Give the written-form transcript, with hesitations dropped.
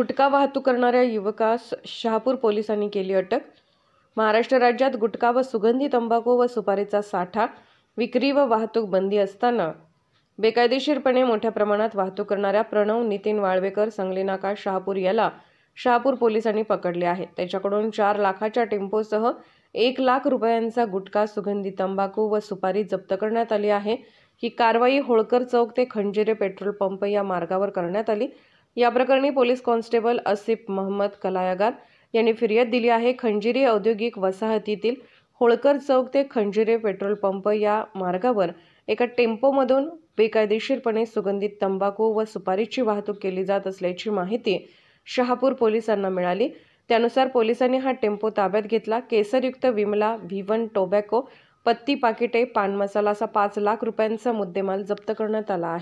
गुटखा वाहतूक करणाऱ्या युवकास शहापूर पोलिसांनी केली अटक। महाराष्ट्र राज्यात गुटखा व सुगंधी तंबाखू व सुपारीचा साठा, विक्री व वाहतूक बंदी असताना बेकायदेशीरपणे मोठ्या प्रमाणात वाहतूक करणाऱ्या प्रणव नितीन वाळवेकर संगलीनाका शहापूर याला शहापूर पोलिसांनी पकडले आहे। त्याच्याकडून 4 लाखाच्या टेम्पोसह 1 लाख रुपयांचा गुटखा, सुगंधी तंबाखू व सुपारी जप्त करण्यात आली आहे। ही कारवाई होळकर चौक ते खंजिरे पेट्रोल पंप या मार्गावर करण्यात आली। या प्रकरणी पोलीस कॉन्स्टेबल आसिफ मोहम्मद कलायगार यांनी फिर्याद दिली आहे। खंजिरी औद्योगिक वसाहतीतील होळकर चौक ते खंजिरे पेट्रोल पंप या मार्गावर एका टेम्पोमधून बेकायदेशीरपणे सुगंधित तंबाखू व सुपारीची वाहतूक केली जात असल्याची माहिती शहापूर पोलिसांना मिळाली। त्यानुसार पोलिसांनी हा टेम्पो ताब्यात घेतला। केसरयुक्त विमला, V1 टोबॅको, पत्ती पाकिटे, पान मसाला असा 5 लाख रुपयांचा मुद्देमाल जप्त करण्यात आला आहे।